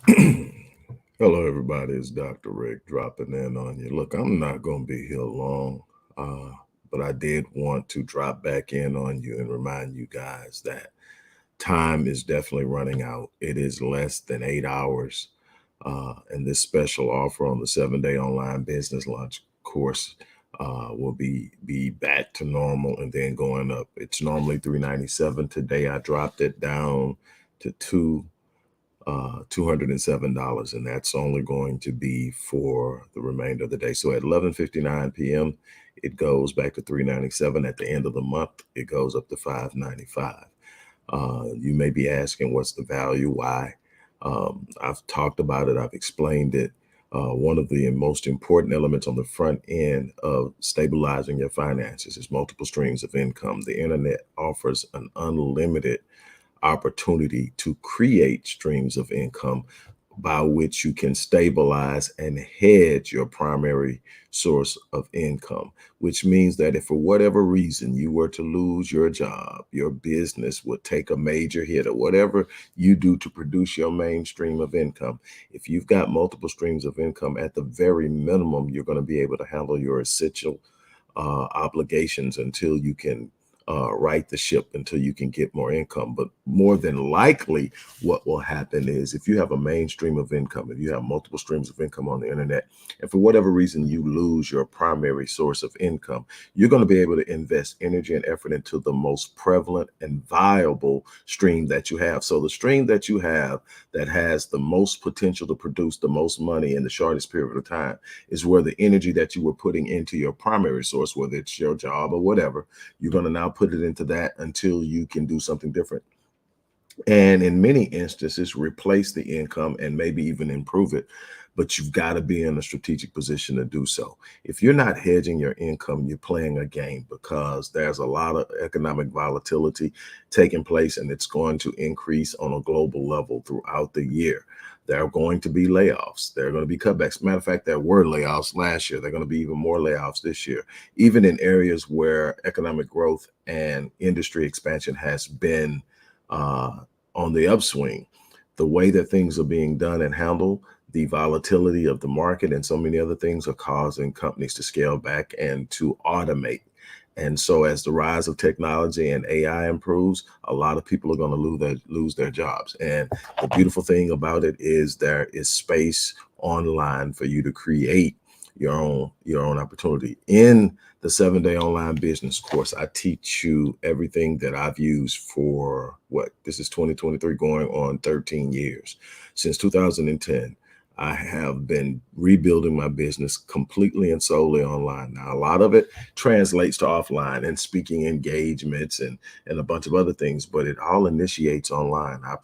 Hello, everybody. It's Dr. Rick dropping in on you. Look, I'm not going to be here long, but I did want to drop back in on you and remind you guys that time is definitely running out. It is less than 8 hours. And this special offer on the 7-day online business launch course will be back to normal and then going up. It's normally $397. Today I dropped it down to $207, and that's only going to be for the remainder of the day. So at 11:59 p.m., it goes back to 397. At the end of the month, it goes up to 595. You may be asking, what's the value? Why? I've talked about it. I've explained it. One of the most important elements on the front end of stabilizing your finances is multiple streams of income. The internet offers an unlimited opportunity to create streams of income by which you can stabilize and hedge your primary source of income, which means that if for whatever reason you were to lose your job, your business would take a major hit, or whatever you do to produce your main stream of income, if you've got multiple streams of income, at the very minimum, you're going to be able to handle your essential obligations until you can right the ship, until you can get more income. But more than likely, what will happen is if you have a mainstream of income, if you have multiple streams of income on the internet, and for whatever reason you lose your primary source of income, you're going to be able to invest energy and effort into the most prevalent and viable stream that you have. So the stream that you have that has the most potential to produce the most money in the shortest period of time is where the energy that you were putting into your primary source, whether it's your job or whatever, you're going to now put it into that until you can do something different. And in many instances, replace the income and maybe even improve it. But you've got to be in a strategic position to do so. If you're not hedging your income, you're playing a game, because there's a lot of economic volatility taking place, and it's going to increase on a global level throughout the year. There are going to be layoffs. There are going to be cutbacks. Matter of fact, there were layoffs last year. There are going to be even more layoffs this year, even in areas where economic growth and industry expansion has been uh, on the upswing. The way that things are being done and handled, the volatility of the market, and so many other things are causing companies to scale back and to automate. And so, as the rise of technology and AI improves, a lot of people are going to lose their jobs. And the beautiful thing about it is there is space online for you to create your own opportunity. In the 7-day online business course, I teach you everything that I've used for what, this is 2023, going on 13 years. Since 2010, I have been rebuilding my business completely and solely online. Now, a lot of it translates to offline and speaking engagements and a bunch of other things, but it all initiates online. I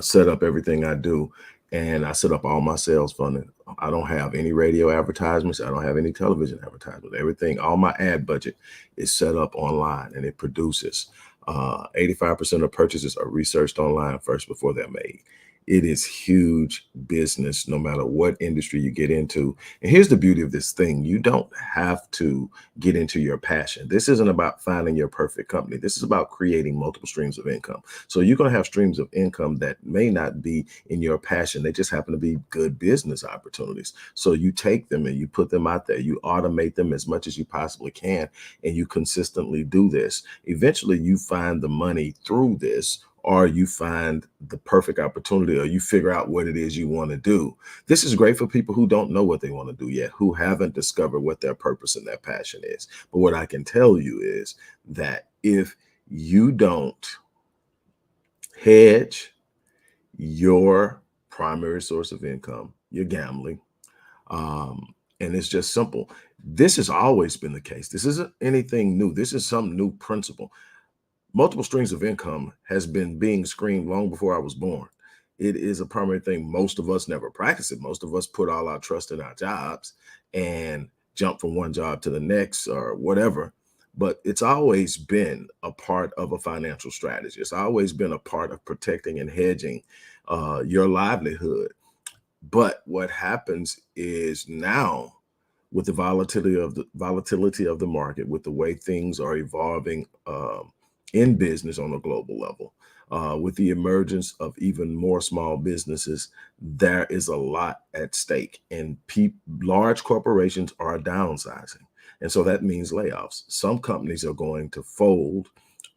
set up everything I do, and I set up all my sales funding. I don't have any radio advertisements. I don't have any television advertisements. Everything, all my ad budget is set up online, and it produces. 85% of purchases are researched online first before they're made. It is huge business no matter what industry you get into. And here's the beauty of this thing: you don't have to get into your passion. This isn't about finding your perfect company. This is about creating multiple streams of income. So you're going to have streams of income that may not be in your passion. They just happen to be good business opportunities. So you take them and you put them out there. You automate them as much as you possibly can, and you consistently do this. Eventually, you find the money through this, or you find the perfect opportunity, or you figure out what it is you want to do. This is great for people who don't know what they want to do yet, who haven't discovered what their purpose and their passion is. But what I can tell you is that if you don't hedge your primary source of income, you're gambling. Um, and it's just simple. This has always been the case. This isn't anything new. This is some new principle. Multiple streams of income has been being screamed long before I was born. It is a primary thing. Most of us never practice it. Most of us put all our trust in our jobs and jump from one job to the next or whatever. But it's always been a part of a financial strategy. It's always been a part of protecting and hedging your livelihood. But what happens is now, with the volatility of the market, with the way things are evolving in business on a global level. With the emergence of even more small businesses, there is a lot at stake, and large corporations are downsizing. And so that means layoffs. Some companies are going to fold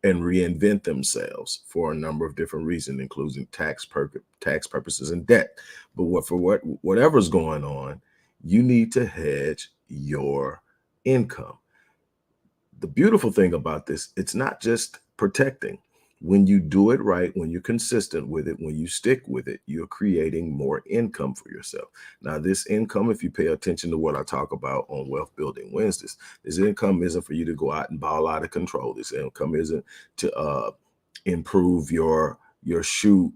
and reinvent themselves for a number of different reasons, including tax purposes and debt. But whatever's going on, you need to hedge your income. The beautiful thing about this, it's not just protecting. When you do it right, when you're consistent with it, when you stick with it, you're creating more income for yourself. Now, this income, if you pay attention to what I talk about on Wealth Building Wednesdays, this income isn't for you to go out and ball out of control. This income isn't to improve your shoe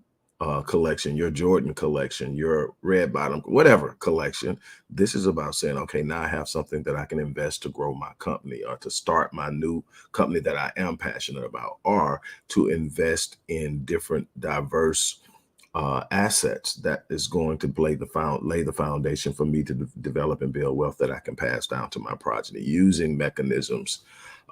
collection, your Jordan collection, your red bottom, whatever collection. This is about saying, okay, now I have something that I can invest to grow my company or to start my new company that I am passionate about, or to invest in different diverse assets that is going to lay the foundation for me to develop and build wealth that I can pass down to my progeny using mechanisms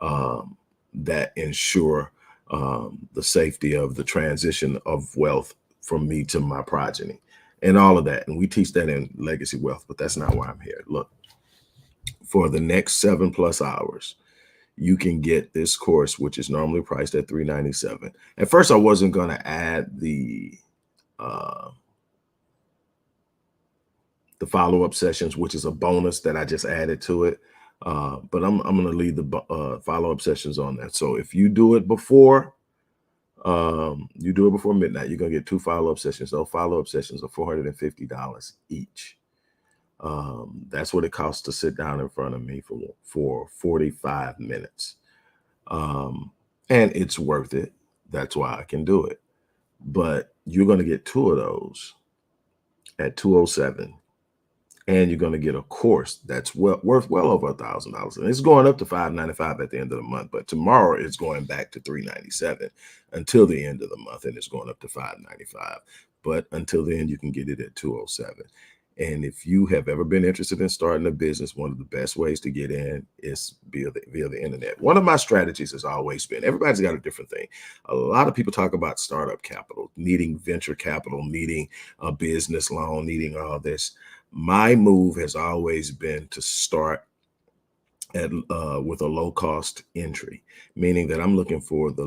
that ensure the safety of the transition of wealth from me to my progeny and all of that. And we teach that in Legacy Wealth, but that's not why I'm here. Look, for the next 7+ hours, you can get this course, which is normally priced at $397. At first, I wasn't going to add uh, the follow-up sessions, which is a bonus that I just added to it. But I'm going to leave the follow-up sessions on that. So if you do it before midnight, you're gonna get 2 follow-up sessions. Those follow-up sessions are $450 each. That's what it costs to sit down in front of me for 45 minutes. And it's worth it. That's why I can do it. But you're gonna get 2 of those at 207, and you're going to get a course that's worth well over $1,000, and it's going up to $595 at the end of the month. But tomorrow it's going back to $397 until the end of the month, and it's going up to $595. But until then, you can get it at 207. And if you have ever been interested in starting a business, one of the best ways to get in is via the internet. One of my strategies has always been, everybody's got a different thing. A lot of people talk about startup capital, needing venture capital, needing a business loan, needing all this. My move has always been to start with a low cost entry, meaning that I'm looking for the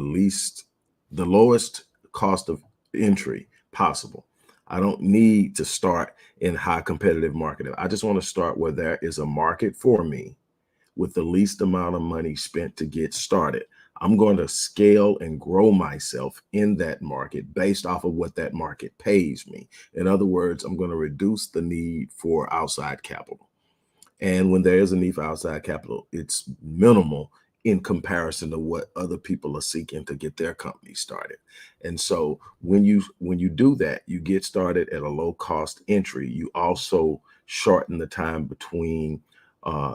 lowest cost of entry possible. I don't need to start in high competitive market. I just want to start where there is a market for me with the least amount of money spent to get started. I'm going to scale and grow myself in that market based off of what that market pays me. In other words, I'm going to reduce the need for outside capital. And when there is a need for outside capital, it's minimal in comparison to what other people are seeking to get their company started. And so when you do that, you get started at a low cost entry. You also shorten the time between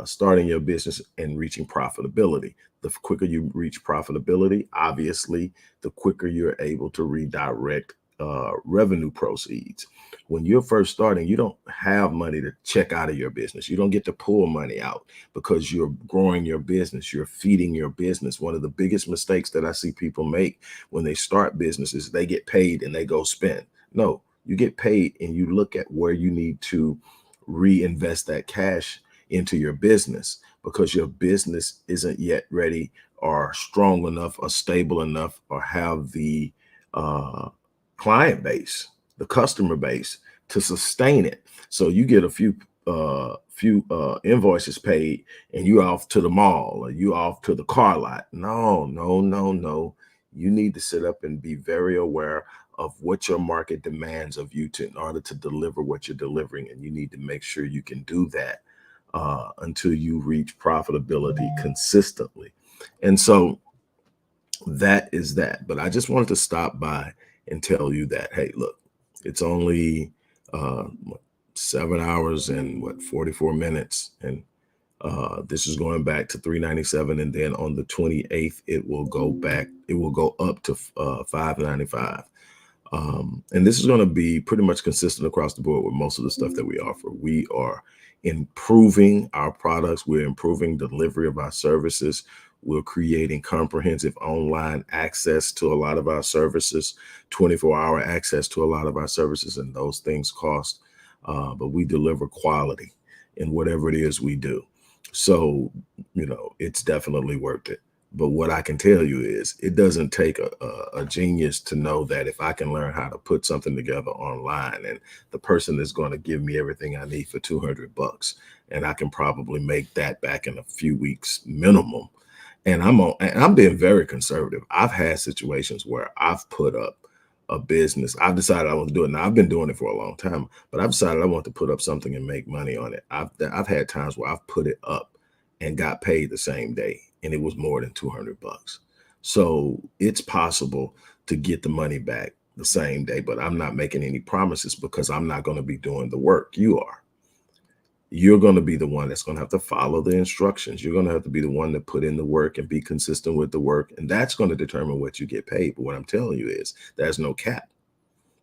starting your business and reaching profitability. The quicker you reach profitability, obviously, the quicker you're able to redirect revenue proceeds. When you're first starting, you don't have money to check out of your business. You don't get to pull money out because you're growing your business. You're feeding your business. One of the biggest mistakes that I see people make when they start businesses, they get paid and they go spend. No, you get paid and you look at where you need to reinvest that cash into your business because your business isn't yet ready or strong enough or stable enough or have the uh, client base, the customer base to sustain it. So you get a few invoices paid and you off to the mall or you off to the car lot. No, no, no, no. You need to sit up and be very aware of what your market demands of you in order to deliver what you're delivering. And you need to make sure you can do that until you reach profitability consistently. And so that is that. But I just wanted to stop by and tell you that, hey, look, it's only 7 hours and 44 minutes. And this is going back to 397. And then on the 28th, it will go up to 595. And this is going to be pretty much consistent across the board with most of the stuff that we offer. We are improving our products. We're improving delivery of our services. We're creating comprehensive online access to a lot of our services, 24-hour access to a lot of our services, and those things cost, but we deliver quality in whatever it is we do. So, it's definitely worth it. But what I can tell you is it doesn't take a genius to know that if I can learn how to put something together online, and the person is going to give me everything I need for 200 bucks, and I can probably make that back in a few weeks minimum. And I'm being very conservative. I've had situations where I've put up a business. I've decided I want to do it. Now I've been doing it for a long time, but I've decided I want to put up something and make money on it. I've had times where I've put it up and got paid the same day, and it was more than 200 bucks. So it's possible to get the money back the same day, but I'm not making any promises because I'm not going to be doing the work. You're going to be the one that's going to have to follow the instructions. You're going to have to be the one to put in the work and be consistent with the work. And that's going to determine what you get paid. But what I'm telling you is there's no cap,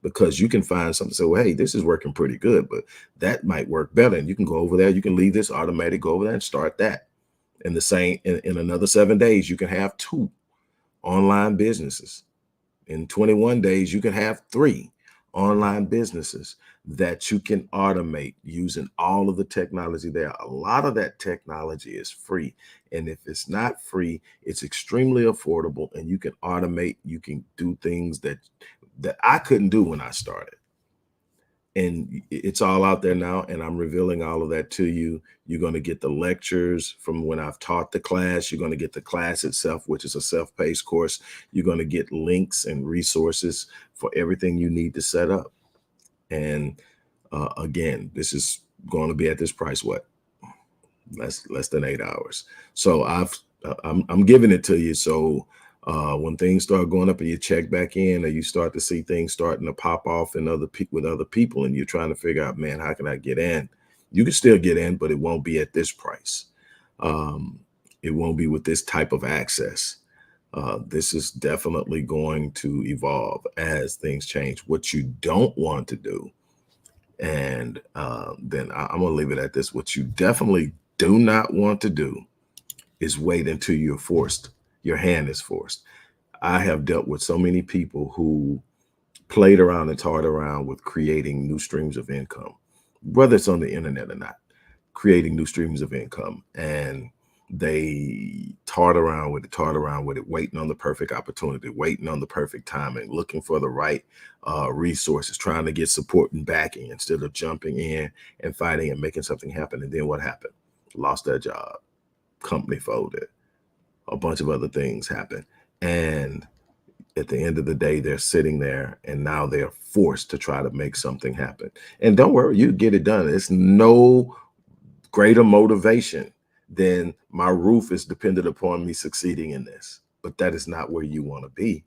because you can find something, say, well, hey, this is working pretty good, but that might work better. And you can go over there, you can leave this automatic, go over there and start that. And the same in another 7 days, you can have 2 online businesses. In 21 days, you can have 3 online businesses that you can automate using all of the technology there. A lot of that technology is free. And if it's not free, it's extremely affordable, and you can automate, you can do things that I couldn't do when I started. And it's all out there now, and I'm revealing all of that to you. You're going to get the lectures from when I've taught the class. You're going to get the class itself, which is a self-paced course. You're going to get links and resources for everything you need to set up. And again, this is going to be at this price, what? Less than 8 hours. So I'm giving it to you. So when things start going up and you check back in, or you start to see things starting to pop off in with other people, and you're trying to figure out, man, how can I get in? You can still get in, but it won't be at this price. Um, it won't be with this type of access. This is definitely going to evolve as things change. What you don't want to do, and then I'm going to leave it at this. What you definitely do not want to do is wait until your hand is forced. I have dealt with so many people who played around and toyed around with creating new streams of income, whether it's on the internet or not, creating new streams of income. And they toyed around with it, waiting on the perfect opportunity, waiting on the perfect timing, looking for the right resources, trying to get support and backing instead of jumping in and fighting and making something happen. And then what happened? Lost their job, company folded, a bunch of other things happened. And at the end of the day, they're sitting there, and now they're forced to try to make something happen. And don't worry, you get it done. It's no greater motivation than my roof is dependent upon me succeeding in this. But that is not where you want to be.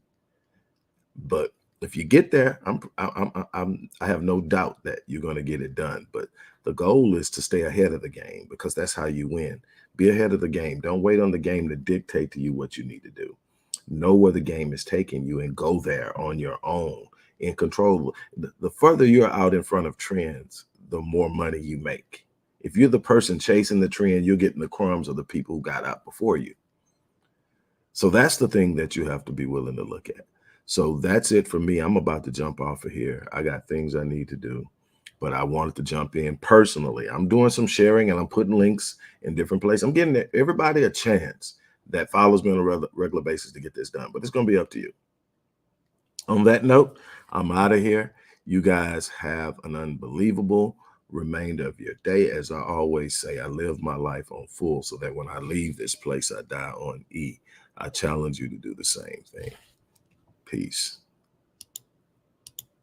But if you get there, I have no doubt that you're going to get it done. But the goal is to stay ahead of the game, because that's how you win. Be ahead of the game. Don't wait on the game to dictate to you what you need to do. Know where the game is taking you and go there on your own, in control. The further you're out in front of trends, the more money you make. If you're the person chasing the trend, you're getting the crumbs of the people who got out before you. So that's the thing that you have to be willing to look at. So that's it for me. I'm about to jump off of here. I got things I need to do, but I wanted to jump in personally. I'm doing some sharing, and I'm putting links in different places. I'm giving everybody a chance that follows me on a regular basis to get this done, but it's going to be up to you. On that note, I'm out of here. You guys have an unbelievable remainder of your day. As I always say, I live my life on full, so that when I leave this place, I die on E. I challenge you to do the same thing. Peace.